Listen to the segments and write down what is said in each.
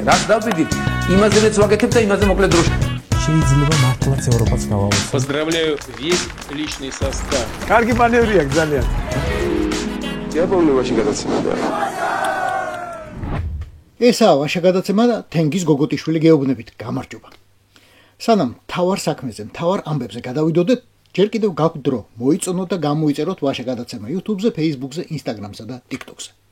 რას დავიდით, იმაზეც ვაკეთებ და იმაზე მოკლედ დროში. შეიძლება მართლაც ევროპაც გავავსო. Поздравляю весь личный состав. კარგი მანევრია ძალიან. დიაპოვნებაში გადაცემა. ესაა ვაშა გადაცემა და თენგიზ გოგოტიშვილი გეუბნებით გამარჯობა. სანამ თავარ საქმეზე, თავარ ამბებზე გადავიდოდეთ, ჯერ კიდევ გაქვთ დრო, მოიწონოთ და გამოიწეროთ ვაშა გადაცემა YouTube-ზე, Facebook-ზე, Instagram-ზე და TikTok-ზე.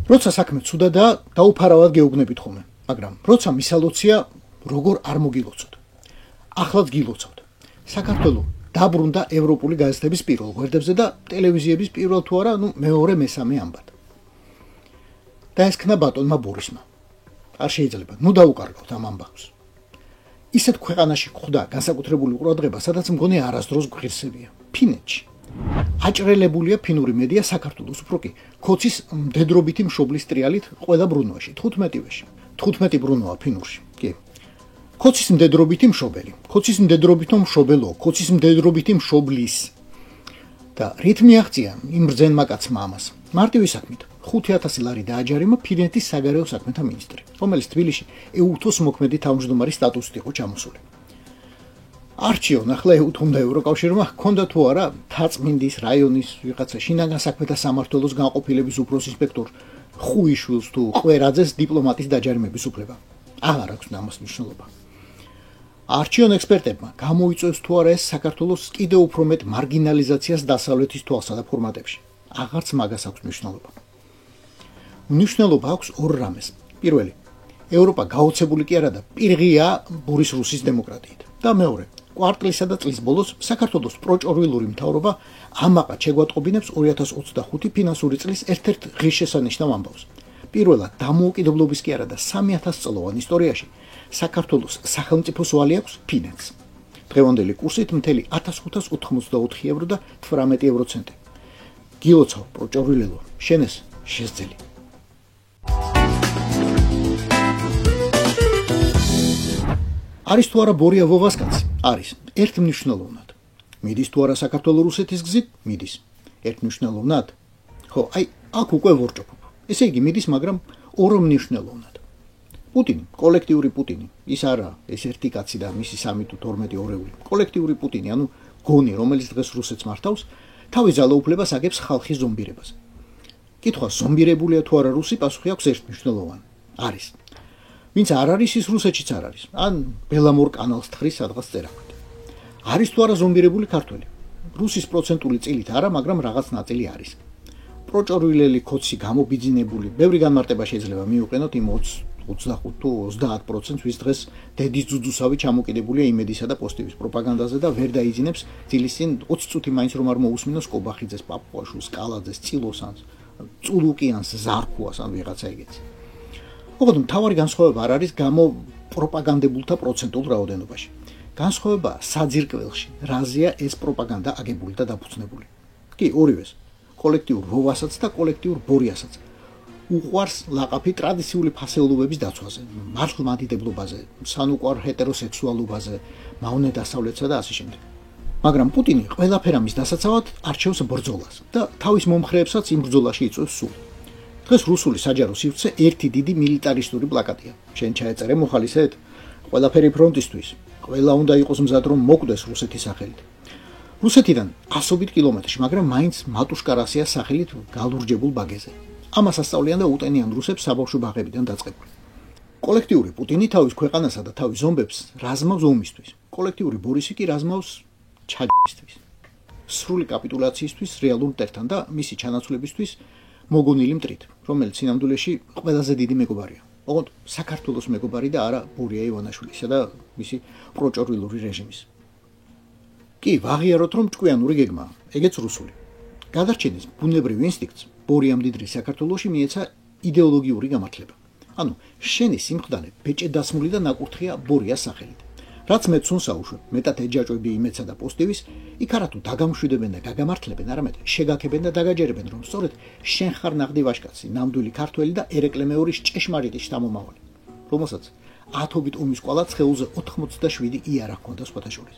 როცა საქმე ცუდადაა, დაუფარავად გეუბნებით ხოლმე, მაგრამ როცა მისალოცია, როგორ არ მოგილოცოთ. ახლაც გილოცავთ. საქართველოს დაბრუნდა ევროპული გაზეთების პირველ გვერდებზე და ტელევიზიების პირველ თუ არა, მეორე მესამე ამბად. დაესქნა ბატონმა ბორისმა. არ შეიძლება, დაუკარგავთ ამ ამბავს. ისეთ ქვეყანაში ხვდა განსაკუთრებული ყურადღება, სადაც მგონი არასდროს გვღირსებია. ფინეთში. აჭრელებულია ფინური მედია საქართველოს, უფრო კი ქოცის მდედრობითი მშობლის ტრიალით ყველა ბრუნვაში, 15-ვეში. 15 ბრუნვაა ფინურში. კი. ქოცის მდედრობითი მშობელი, ქოცის მდედრობითო მშობელო, ქოცის მდედრობითი მშობლის. და რითმი აღწია იმ ბრძენმა კაცმა ამას. მარტივი საქმით 5000 ლარი დააჯარიმა ფინეთის საგარეო საქმეთა მინისტრი, რომელიც თბილისში ეუთოს მოქმედი თავმჯდომარის სტატუსით იყო ჩამოსული. არჩიონ ახლა ეუთომდა ევროკავშირმა ჰქონდა თუ არა თაწმინდის რაიონის ვიღაცა შინაგან საქმეთა სამმართველოს განყოფილების უფროს ინსპექტორ ხუიშვილს თუ ყვერაძეს დიპლომატის დაჯარიმების უფლება. აღარ აქვს ამას მნიშვნელობა. არჩიონ ექსპერტებმა გამოიწვევს თუ არა ეს საქართველოს კიდევ უფრო მეტ მარგინალიზაციას დასავლეთის თვალსა და ფორმატებში. აღარც მაგას აქვს მნიშვნელობა. მნიშვნელობა აქვს ორ რამეს. პირველი, ევროპა გაოცებული კი არა და პირღია ბურის რუსის დემოკრატიით. და მეორე, კვარტლისა და წლის ბოლოს საქართველოს პროჭორვილური მთავრობა ამაყად შეგვატყობინებს 2025 ფინანსური წლის ერთ-ერთ ღირსშესანიშნავ ამბავს. პირველად დამოუკიდებლობის კი არა და 3000 წლოვან ისტორიაში საქართველოს სახელმწიფოს ვალი აქვს ფინეთს. დღევანდელი კურსით მთელი 1584 ევრო და 18 ევროცენტი. გილოცავ პროჭორვილელო, შენ ეს შესძელი. არის თუ არა ბორია ვოვასკაცი? არის. ერთმნიშვნელოვნად. მიდის თუ არა საქართველოს რუსეთის გზით? მიდის. ერთმნიშვნელოვნად? ხო, აქ უკვე ვორჭობ. ესე იგი მიდის, მაგრამ ორმნიშვნელოვნად. პუტინი, კოლექტიური პუტინი, ის არა, ეს ერთი კაცი და მისი 3 თუ 12 ორეული. კოლექტიური პუტინი, ანუ გონი, რომელიც დღეს რუსეთს მართავს, თავის ძალაუფლებას აგებს ხალხის ზომბირებაზე. კითხვა, ზომბირებულია თუ არა რუსი, პასუხი აქვს ერთმნიშვნელოვანი. არის. ვინც არ არის, ის რუსეთშიც არ არის. ან ბელამორ კანალს თხრის სადღაც წერაქვთ. არის თუ არა ზომბირებული ქართველი? რუსის პროცენტული წილით არა, მაგრამ რაღაც ნაწილი არის. პროჭორვილელი ქოცი გამობიძინებული, ბევრი განმარტება შეიძლება მიუყენოთ იმ 25 თუ 30%-ს, ვის დღეს დედის ძუძუსავი ჩამოკიდებულია იმედისა და პოსტივის პროპაგანდაზე და ვერ დაიძინებს ძილის წინ 20 წუთი მაინც რომ არ მოусმინოს კობახიძეს, პაპუაშვილს, კალაძეს, წილოსანს, წულუკიანს, ზარქუას ან ვიღაცა ეგეთი. ოღონდ მთავარი განსხვავება არ არის გამოპროპაგანდებულთა პროცენტულ რაოდენობაში. განსხვავება საძირკველში, რაზეა ეს პროპაგანდა აგებული და დაფუძნებული. კი, ორივეს, კოლექტიურ ვოვასაც და კოლექტიურ ბორიასაც. უყვარს ლაყაფი ტრადიციული ფასეულობების დაცვაზე, მართლმადიდებლობაზე, სანუკვარ ჰეტეროსექსუალობაზე, მავნე დასავლეთსა და ასე შემდეგ. მაგრამ პუტინი ყველაფერ ამის დასაცავად არჩევს ბრძოლას და თავის მომხრეებსაც იმ ბრძოლაში იწვევს სულ. დღეს რუსული საჯარო სივრცე ერთი დიდი მილიტარისტური პლაკატია. შენ ჩაეწერე მოხალისედ, ყველაფერი ფრონტისთვის, ყველა უნდა იყოს მზად რომ მოკვდეს რუსეთის სახელით. რუსეთიდან 100 კილომეტრში, მაგრამ მაინც მატუშკარასიას სახელით გალურჯებულ ბაგეზე. ამას ასწავლიან და უტენიან რუსებს საბავშვო ბაღებიდან დაწყებული. კოლექტიური პუტინი თავის ქვეყანასა და თავის ზომბებს რაზმავს ომისთვის. კოლექტიური ბორისი კი რაზმავს ჩაჯისთვის. სრული კაპიტულაციისთვის რეალურ მტერთან და მისი ჩანაცვლებისთვის მოგონილი მტრით, რომელიც სინამდვილეში ყველაზე დიდი მეგობარია. ოღონდ საქართველოს მეგობარი და არა ბურია ივანაშვილისა და მისი პროჭორვილური რეჟიმის. კი, ვაღიაროთ რომ ჭკვიანური გეგმაა, ეგეც რუსული. გადარჩენის ბუნებრივი ინსტინქტს ბორია მდიდრის საქართველოში მიეცა იდეოლოგიური გამართლება. ანუ შენი სიმხდანე ბეჭე დასმული და ნაკურთხია ბორიას სახელით. რაც მეც უნსაუშვებ, მეტად ეჯაჭვები იმეცა და პოსტივის, იქ არა თუ დაგამშვიდებენ და გაგამართლებენ, არამედ შეგაქებენ და დაგაჯერებენ, რომ სწორედ შენ ხარ ნაღდი ვაჟკაცი, ნამდვილი ქართველი და ერეკლე მეორის ჭეშმარიტი შთამომავალი, რომელსაც ათობით ომის კვალა ცხეულზე 87 იარა ჰქონდა სხვათა შორის.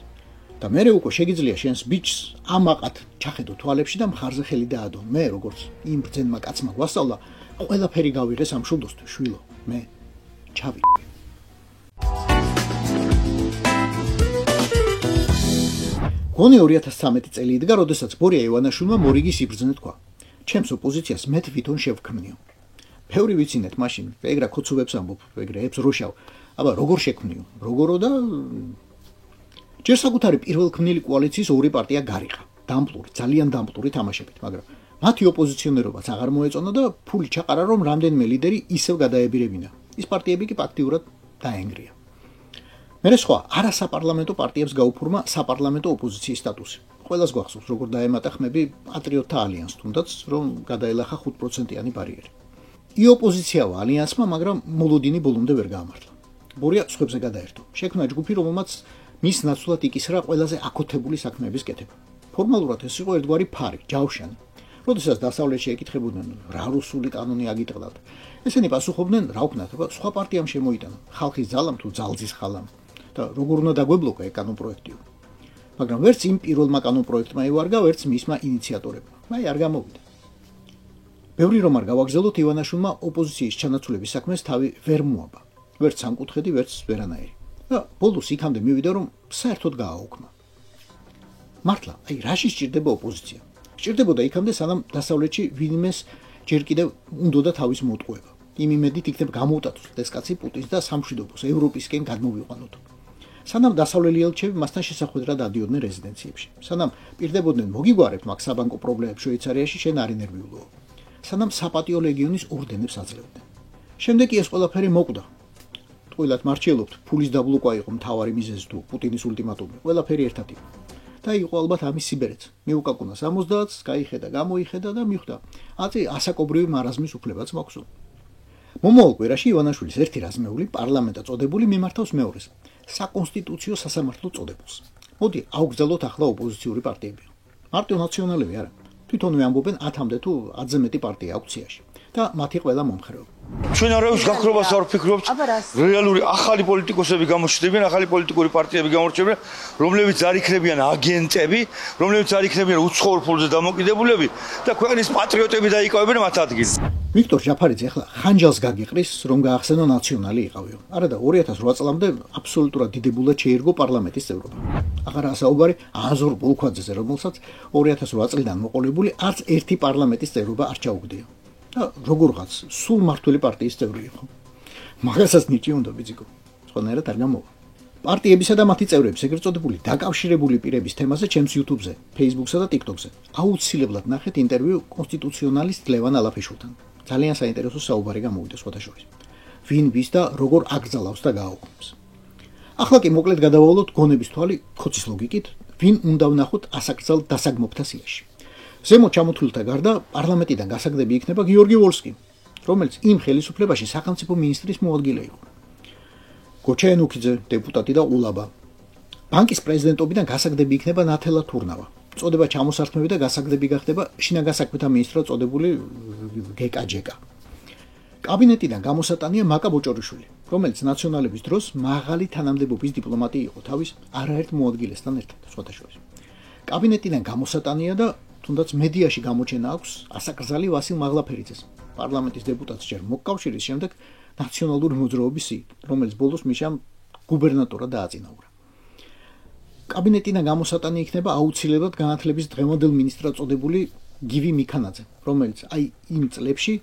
და მე უკვე შეგიძლია შენს ბიჭს ამაყად ჩახედო თვალებში და მხარზე ხელი დაადო. მე როგორც იმ ბრძენმა კაცმა გვასწავლა, ყველაფერი გავიღე სამშობლოსთვის, შვილო, მე ჩავი. გონი 2013 წელი იდგა, როდესაც ბორია ივანაშვილმა მორიგის იბრძნე თქვა. ჩემს ოპოზიციას მე თვითონ შევქმნიო. ბევრი ვიცინეთ მაშინ, ეგრა ქოცობებს ამბობ, ეგრა ებს როშავ. აბა როგორ შექმნიო? როგორო და ჯერ საკუთარი პირველ ქმნილი კოალიციის ორი პარტია გარიყა. დამპლური, ძალიან დამპლური თამაშებით, მაგრამ მათი ოპოზიციონერობაც აღარ მოეწონა და ფული ჩაყარა, რომ რამდენიმე ლიდერი ისევ გადაებირებინა. ის პარტიები კი ფაქტიურად დაენგრია. მერე სხვა არასაპარლამენტო პარტიებს გაუფორმა საპარლამენტო ოპოზიციის სტატუსი. ყველას გვახსოვს, როგორ დაემატა ხმები პატრიოტთა ალიანსს, თუნდაც რომ გადაელახა 5%-იანი ბარიერი. იოპოზიციაო ალიანსმა, მაგრამ მოლოდინი ბოლომდე ვერ გაამართლა. ბორია სხვებზე გადაერთო. შექმნა ჯგუფი, რომელმაც მის ნაცვლად იკისრა ყველაზე აკოთებული საქმეების კეთება. ფორმალურად ეს იყო ერთგვარი ფარი, ჯავშანი. როდესაც დასავლეთში ეკითხებოდნენ, რა რუსული კანონი აგიტყდათ, ესენი პასუხობდნენ, რა ვქნათ, სხვა პარტიამ შემოიტანა, ხალხის ძალამ თუ ძალზის ხალამ და როგორ უნდა დაგვებლოკა ეგ კანონპროექტიო. მაგრამ ვერც იმ პირველმა კანონპროექტმა ევარგა, ვერც მისმა ინიციატორებმა. აი არ გამოვიდა. ბევრი რომ არ გავაგზავნოთ, ივანაშვილმა ოპოზიციის ჩანაცვლების საქმეს თავი ვერ მოაბა. ვერც სამკუთხედი, ვერც ვერანაირი. და ბოლოს იქამდე მივიდა, რომ საერთოდ გააუქმა. მართლა, აი რაში სჭირდება ოპოზიცია? სჭირდებოდა იქამდე, სანამ დასავლეთში ვინმეს ჯერ კიდევ უნდოდა თავის მოტყუება. იმ იმედით იქნებ გამოუტაცოს ეს კაცი პუტინს და სამშვიდობოს ევროპისკენ გადმოვიყვანოთ. სანამ დასავლელი ელჩები მასთან შესახვედრად დადიოდნენ რეზიდენციებში. სანამ პირდებოდნენ მოგიგვარებთ მაგ საბანკო პრობლემებს შვეიცარიაში, შენ არ ინერვიულოო. სანამ საპატიო ლეგიონის ორდენებს აძლევდნენ. შემდეგ კი ეს ყველაფერი მოკვდა. ტყუილად მარჩიელობთ, ფულის დაბლოკვა იყო მთავარი მიზეზი თუ პუტინის ულტიმატუმი. ყველაფერი ერთად იყო. და იყო ალბათ ამის სიბერეც. მიუკაკუნა 70-ს, გაიხედა, გამოიხედა და მიხვდა. აწი ასაკობრივი მარაზმის უფლებაც მაქვსო. მომავალ კვირაში ივანაშვილის ერთი რაზმეული პარლამენტად წოდებული მიმართავს მეორეს, საკონსტიტუციო სასამართლო წოდებულს. მოდი აუგზავნოთ ახლა ოპოზიციური პარტიები. მარტო ნაციონალები არა. თვითონვე ამბობენ 10-მდე თუ 10-ზე მეტი პარტია აქვს ციაში და მათი ყველა მომხრეობა. ჩვენ არავის გაქრობას არ ვფიქრობთ. რეალური ახალი პოლიტიკოსები გამოჩნდებიან, ახალი პოლიტიკური პარტიები გამორჩებიან, რომლებიც არ იქნებიან აგენტები, რომლებიც არ იქნებიან უცხოურ ფულზე დამოკიდებულები და ქვეყნის პატრიოტები დაიკავებენ მათ ადგილს. ვიქტორ ჟაფარიძე ახლა ხანჯალს გაგიყრის, რომ გაახსენო ნაციონალი იყავიო. არა და 2008 წლამდე აბსოლუტურად დიდებულად შეერგო პარლამენტის წევრობა. აღარა საუბარი აზურ ბოლქვაძეზე, რომელსაც 2008 წლიდან მოყოლებული არც ერთი პარლამენტის წევრობა არ ჩაუგდია. და როგორღაც სულ მართველი პარტიის წევრი იყო. მაგასაც ნიჭი უნდა ბიძიკო. სხვანაირად არ გამოვა. პარტიებისა და მათი წევრების ეგრეთ წოდებული დაკავშირებული პირების თემაზე ჩემს YouTube-ზე, Facebook-სა და TikTok-ზე აუცილებლად ნახეთ ინტერვიუ კონსტიტუციონალისტ ლევან ალაფიშვილთან. ძალიან საინტერესო საუბარი გამოვიდა სხვათა შორის. ვინ ვის და როგორ აკრძალავს და გააუქმებს. ახლა კი მოკლედ გადავავლოთ გონების თვალი ქოცის ლოგიკით, ვინ უნდა ვნახოთ ასაკრძალ დასაგმობთა სიაში. ზემოთ ჩამოთვლილთა გარდა პარლამენტიდან გასაგდები იქნება გიორგი ვოლსკი, რომელიც იმ ხელისუფლებაში სახელმწიფო მინისტრის მოადგილე იყო. გოჩა ენუქიძე, დეპუტატი და ულაბა. ბანკის პრეზიდენტობიდან გასაგდები იქნება ნათელა თურნავა. წოდება ჩამოსართმევი და გასაგდები გახდება შინაგან საქმეთა მინისტრად წოდებული გეკაჯეკა. კაბინეტიდან გამოსატანია მაკა ბოჭორიშვილი, რომელიც ნაციონალების დროს მაღალი თანამდებობის დიპლომატი იყო თავის არაერთ მოადგილესთან ერთად, სხვათა შორის. კაბინეტიდან გამოსატანია და თუნდაც მედიაში გამოჩენა აქვს ასაკრძალი ვასილ მაღლაფერიძეს, პარლამენტის დეპუტატს ჯერ მოკავშირის, შემდეგ ნაციონალური მოძრაობის სიით, რომელიც ბოლოს მიშამ გუბერნატორად დააწინაურა. კაბინეტიდან გამოსატანი იქნება აუცილებლად განათლების დღევანდელ მინისტრად წოდებული გივი მიქანაძე, რომელიც აი იმ წლებში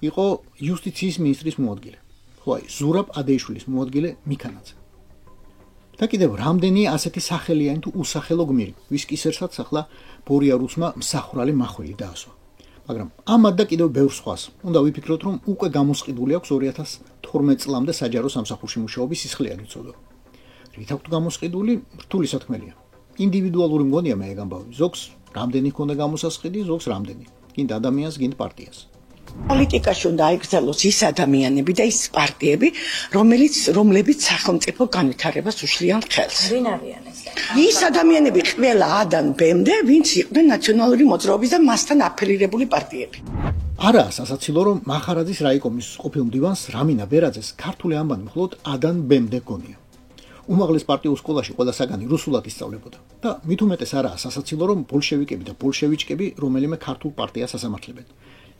იყო იუსტიციის მინისტრის მოადგილე. ხო აი ზურაბ ადეიშვილის მოადგილე მიქანაძე. და კიდევ რამდენი ასეთი სახელიანი თუ უსახელო გმირი, ვის კისერსაც ახლა ბორია რუსმა მსახრალი მახვილი დაასვა. მაგრამ ამად და კიდევ ბევრ სხვას უნდა ვიფიქროთ, რომ უკვე გამოსყიდული აქვს 2012 წლამდე საჯარო სამსახურში მუშაობის სისხლიანი წოდო. რით აქვს გამოსყიდული? რთული საქმეა. ინდივიდუალური მგონია მე ეგ ამბავი. ზოგს რამდენი ჰქონდა გამოსასყიდი, ზოგს რამდენი. გინდა ადამიანს, გინდა პარტიას. პოლიტიკაში უნდა აიგზავნოს ის ადამიანები და ის პარტიები, რომლებიც სახელმწიფო განვითარებას უშლიან ხელს. ვინ არიან ეს? ის ადამიანები ყველა A-დან B-მდე, ვინც იყვნენ ნაციონალური მოძრაობის და მასთან აფილირებული პარტიები. არაა სასაცილო, რომ მახარაძის რაიკომის ყოფილ მდივანს რამინა ბერაძეს ქართული ანბანი მხოლოდ A-დან B-მდე გონია. უმაღლეს პარტიულ სკოლაში ყველა საგანი რუსულად ისწავლებოდა და მით უმეტეს არაა სასაცილო, რომ ბოლშევიკები და ბოლშევიჩკები რომელიმე ქართულ პარტიას ასამართლებენ.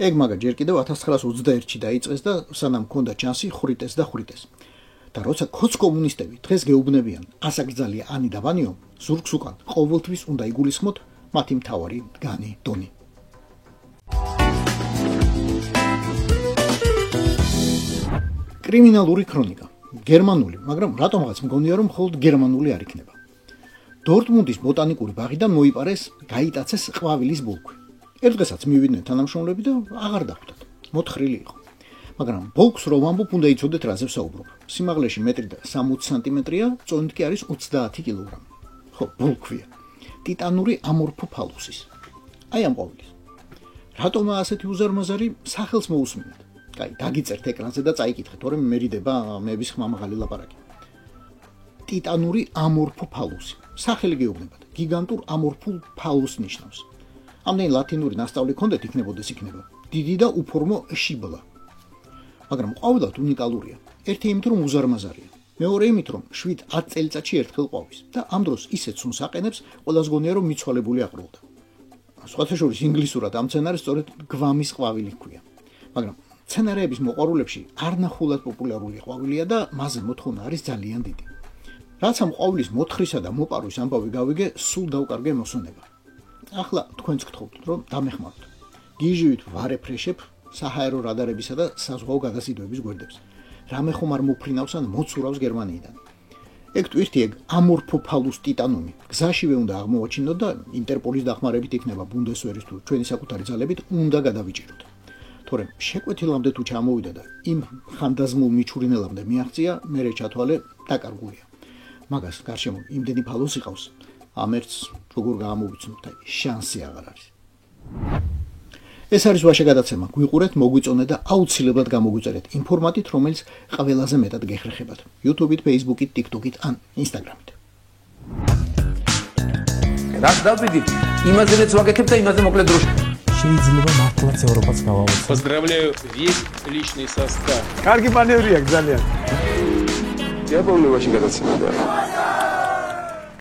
ეგ მაგა ჯერ კიდევ 1921-ში დაიწყეს და სანამ ჰქონდა ჩანსი ხრიტეს და ხრიტეს. და როცა ქოც კომუნისტები დღეს გეუბნებიან ასაკრძალია ანი და ვანიო, ზურგს უკან ყოველთვის უნდა იგულისხმოთ მათი მთავარი მდგანი დონი. კრიმინალური ქრონიკა. გერმანული, მაგრამ რატომღაც მგონია რომ მხოლოდ გერმანული არ იქნება. დორტმუნდის ბოტანიკური ბაღიდან მოიპარეს გაიტაცეს ყვავილის ბოლქვი. ერთ დღესაც მივიდნენ თანამშრომლები და აღარ დახვდათ. მოთხრილი იყო. მაგრამ ბოლქვს რომ ვამბობ, უნდა იცოდეთ რაზე ვსაუბრობ. სიმაღლეში მეტრი და 60 სანტიმეტრია, წონით კი არის 30 კილოგრამი. ხო, ბოლქვია. ტიტანური ამორფო ფალუსის. აი ამ ყვავილის. რატომაა ასეთი უზარმაზარი, სახელს მოусმინეთ. კაი, დაგიწერთ ეკრანზე და წაიკითხეთ, თორემ მერიდება მეების ხმამაღალი ლაპარაკი. ტიტანური ამორფო ფალუსი. სახელი გეუბნებათ, გიგანტურ ამორფულ ფალუსს ნიშნავს. ამდენი ლათინური ნასწავლი ქონდეთ, იქნებოდეს იქნება. დიდი და უფორმო შიბლა. მაგრამ ყვავილად უნიკალურია. ერთი იმით, რომ უზარმაზარია. მეორე იმით, რომ 7-10 წელიწადში ერთხელ ყვავის და ამ დროს ისეთ სუნს აყენებს, ყველას გონია, რომ მიცვალებული აყროლდა. სხვათა შორის ინგლისურად ამ მცენარეს სწორედ გვამის ყვავილი ჰქვია. მაგრამ მცენარეების მოყვარულებში არნახულად პოპულარული ყვავილია და მასზე მოთხოვნა არის ძალიან დიდი. რაც ამ ყვავილის მოთხრისა და მოპარვის ამბავი გავიგე, სულ დავკარგე მოსონება. ახლა თქვენც გთხოვთ, რომ დამეხმაროთ. გიჟივით ვარეფრეშებ საჰაერო რადარებისა და საზღვაო გადასიდვების გვერდებს. რამე ხომ არ მოფრინავს ან მოცურავს გერმანიიდან. ეგ ტვირთი ეგ ამორფო ფალუს ტიტანუმი. გზაშივე უნდა აღმოვაჩინოთ და ინტერპოლის დახმარებით იქნება ბუნდესვერის თუ ჩვენი საკუთარი ძალებით უნდა გადავიჭიროთ. თორემ შეკვეთილამდე თუ ჩამოვიდა და იმ ხანდაზმულ მიჩურინელამდე მიაღწია, მერე ჩათვალე დაკარგულია. მაგას გარშემო იმდენი ფალუსი ყავს, ამერც როგორ გამოვიცნობთ, აი შანსი აღარ არის. ეს არის ვაშე გადაცემა, გვიყურეთ, მოგვიწონეთ და აუცილებლად გამოგვიწერეთ იმ ფორმატით, რომელიც ყველაზე მეტად გეხერხებათ. YouTube-ით, Facebook-ით, TikTok-ით ან Instagram-ით. რაც დავიდით, იმაზეც ვაგეთებ და იმაზე მოკლედ დროში. შეიძლება მართლაც ევროპაც გავავოთ. Поздравляю весь личный состав. კარგი მანევრია ძალიან. Я помню очень гадаться.